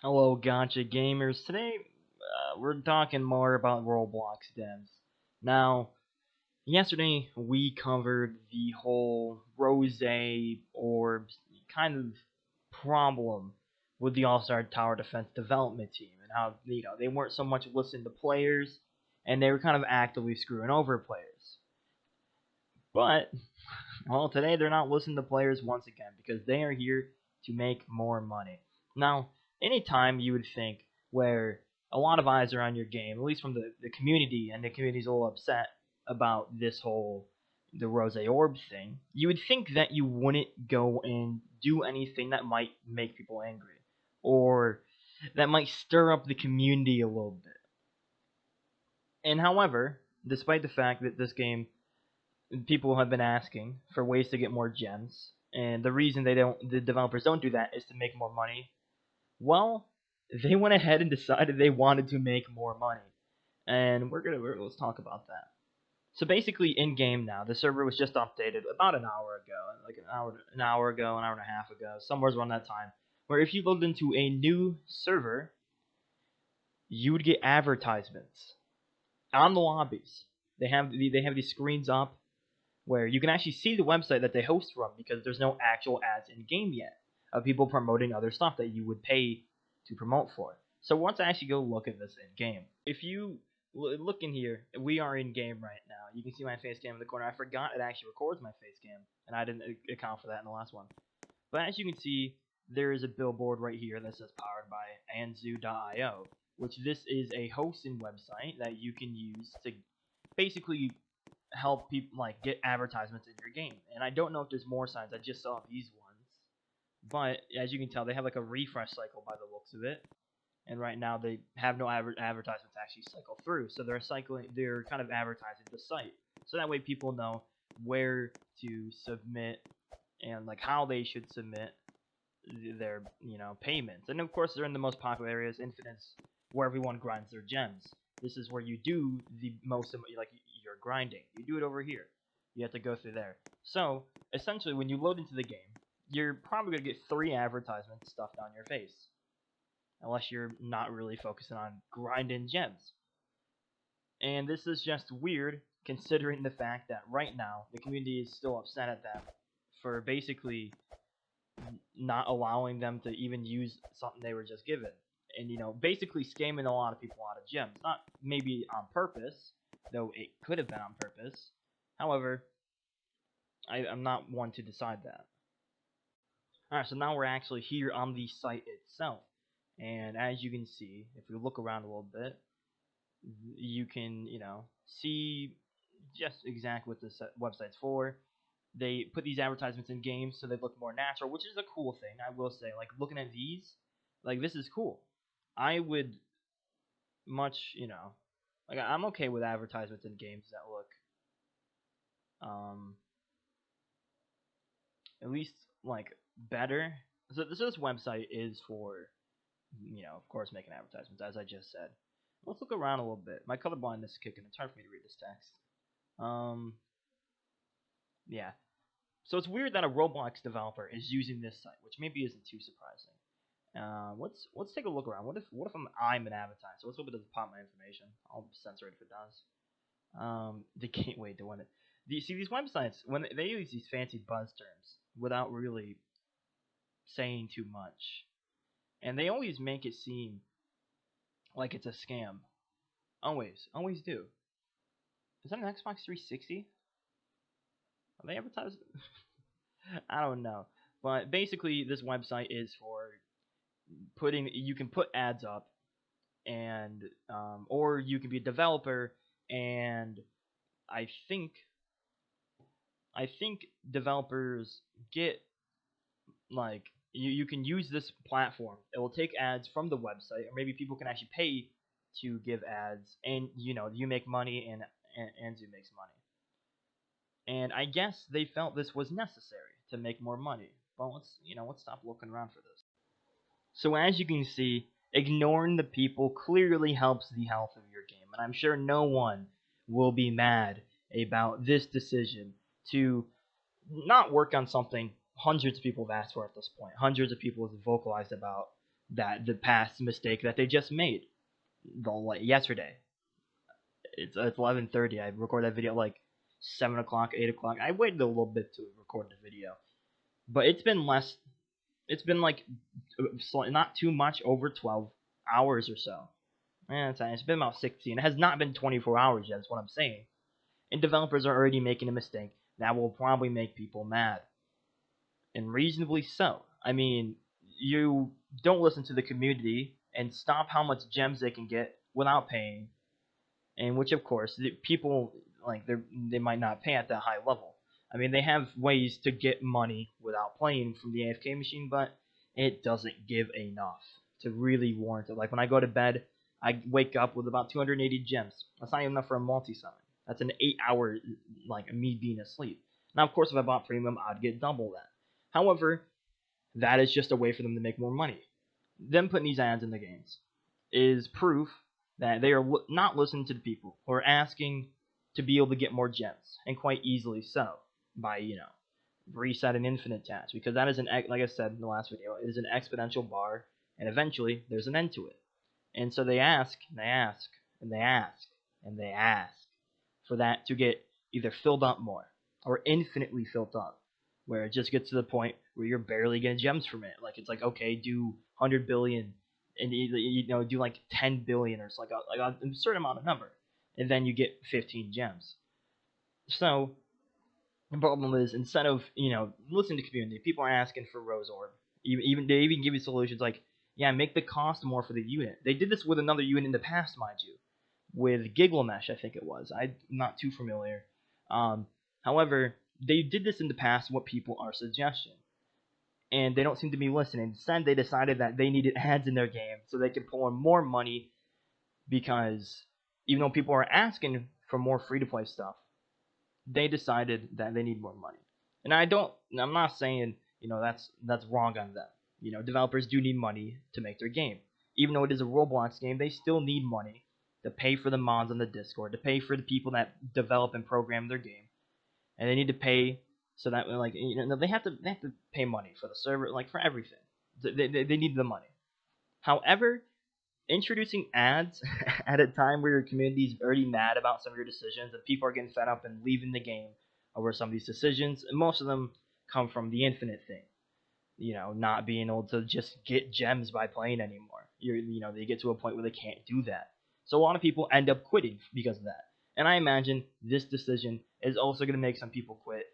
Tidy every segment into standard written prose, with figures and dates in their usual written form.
Hello, Gotcha Gamers. Today, we're talking more about Roblox devs. Now, yesterday we covered the whole Rose Orbs kind of problem with the All-Star Tower Defense development team and how they weren't so much listening to players and they were kind of actively screwing over players. But well, today they're not listening to players once again because they are here to make more money. Now, anytime you would think where a lot of eyes are on your game, at least from the community, and the community's a little upset about this whole the Rose Orb thing, you would think that you wouldn't go and do anything that might make people angry or that might stir up the community a little bit. And however, despite the fact that this game people have been asking for ways to get more gems, and the reason the developers don't do that is to make more money. Well, they went ahead and decided they wanted to make more money, and let's talk about that. So basically, in game now, the server was just updated about an hour ago, like an hour ago, an hour and a half ago, somewhere around that time. Where if you logged into a new server, you would get advertisements on the lobbies. They have these screens up where you can actually see the website that they host from because there's no actual ads in game yet of people promoting other stuff that you would pay to promote for. So once I actually go look at this in game, if you look in here, we are in game right now. You can see my face cam in the corner. I forgot it actually records my face cam, and I didn't account for that in the last one. But as you can see, there is a billboard right here that says powered by Anzu.io, which this is a hosting website that you can use to basically help people like get advertisements in your game. And I don't know if there's more signs. I just saw these ones, but as you can tell, they have like a refresh cycle by the looks of it. And right now they have no advertisements actually cycle through, so they're kind of advertising the site, so that way people know where to submit and like how they should submit their payments. And of course, they're in the most popular areas. Infinite's where everyone grinds their gems. This is where you do the most like you're grinding. You do it over here. You have to go through there. So essentially, when you load into the game, you're probably gonna get 3 advertisements stuffed on your face, unless you're not really focusing on grinding gems. And this is just weird considering the fact that right now the community is still upset at them for basically not allowing them to even use something they were just given. And basically scamming a lot of people out of gems. Not maybe on purpose, though it could have been on purpose. However, I'm not one to decide that. Alright, so now we're actually here on the site itself. And as you can see, if we look around a little bit, you can, see just exactly what this website's for. They put these advertisements in games so they look more natural, which is a cool thing, I will say. Like, looking at these, like, this is cool. I would much, like, I'm okay with advertisements in games that look, at least, like, better. So this website is for, of course, making advertisements, as I just said. Let's look around a little bit. My color blindness is kicking. It's hard for me to read this text. Yeah. So it's weird that a Roblox developer is using this site, which maybe isn't too surprising. Let's take a look around. What if I'm an advertiser? So let's hope it doesn't pop my information. I'll censor it if it does. The gateway to win it. See these websites when they use these fancy buzz terms without really saying too much, and they always make it seem like it's a scam. Always do. Is that an Xbox 360? Are they advertising? I don't know. But basically, this website is for you can put ads up, and or you can be a developer, and I think I think developers get like you can use this platform. It will take ads from the website, or maybe people can actually pay to give ads, and you make money, and Anzu makes money. And I guess they felt this was necessary to make more money. But let's stop looking around for this. So as you can see, ignoring the people clearly helps the health of your game, and I'm sure no one will be mad about this decision to not work on something hundreds of people have asked for at this point. Hundreds of people have vocalized about that the past mistake that they just made yesterday. It's 11:30. I recorded that video like 7 o'clock, 8 o'clock. I waited a little bit to record the video, but it's been less. It's been like not too much over 12 hours or so. It's been about 16. It has not been 24 hours yet. That's what I'm saying. And developers are already making a mistake that will probably make people mad, and reasonably so. I mean, you don't listen to the community and stop how much gems they can get without paying, and which of course people like they might not pay at that high level. I mean, they have ways to get money without playing from the AFK machine, but it doesn't give enough to really warrant it. Like when I go to bed, I wake up with about 280 gems. That's not even enough for a multi-summon. That's an 8 hour like me being asleep. Now, of course, if I bought premium, I'd get double that. However, that is just a way for them to make more money. Them putting these ads in the games is proof that they are not listening to the people who are asking to be able to get more gems, and quite easily so, by reset an infinite task, because that is like I said in the last video, it is an exponential bar, and eventually there's an end to it. And so they ask, and they ask, and they ask, and they ask for that to get either filled up more or infinitely filled up, where it just gets to the point where you're barely getting gems from it. Like it's like, okay, do 100 billion and do like 10 billion or so, like a certain amount of number, and then you get 15 gems. So the problem is, instead of listening to community, people are asking for Rose Orb. They even give you solutions like, yeah, make the cost more for the unit. They did this with another unit in the past, mind you, with Giglemesh, I think it was. I'm not too familiar. However, they did this in the past. What people are suggesting, and they don't seem to be listening. Instead, they decided that they needed ads in their game so they could pull in more money, because even though people are asking for more free-to-play stuff, they decided that they need more money. And I'm not saying that's wrong on them. Developers do need money to make their game. Even though it is a Roblox game, they still need money to pay for the mods on the Discord, to pay for the people that develop and program their game, and they need to pay so that they have to pay money for the server, like for everything. They need the money. However, introducing ads at a time where your community is already mad about some of your decisions and people are getting fed up and leaving the game over some of these decisions, and most of them come from the infinite thing. Not being able to just get gems by playing anymore. They get to a point where they can't do that. So a lot of people end up quitting because of that. And I imagine this decision is also going to make some people quit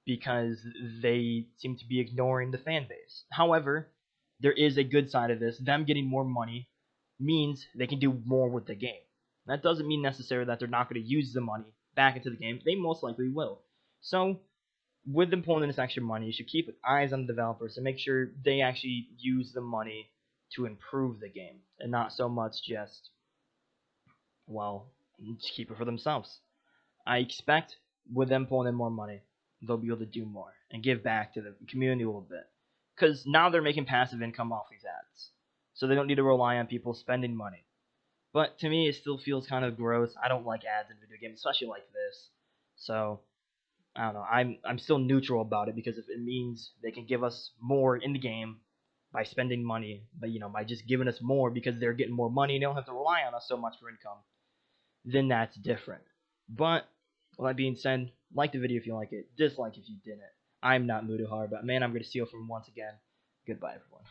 because they seem to be ignoring the fan base. However, there is a good side of this. Them getting more money means they can do more with the game. That doesn't mean necessarily that they're not going to use the money back into the game. They most likely will. So with them pulling in this extra money, you should keep eyes on the developers and make sure they actually use the money to improve the game, and not so much just keep it for themselves. I expect with them pulling in more money, they'll be able to do more and give back to the community a little bit, because now they're making passive income off these ads, so they don't need to rely on people spending money. But to me, it still feels kind of gross. I don't like ads in video games, especially like this. So I don't know. I'm still neutral about it, because if it means they can give us more in the game by spending money, but by just giving us more because they're getting more money and they don't have to rely on us so much for income, then that's different. But with that being said, like the video if you like it, dislike if you didn't. I'm not Muduhar, but man, I'm going to steal from once again. Goodbye, everyone.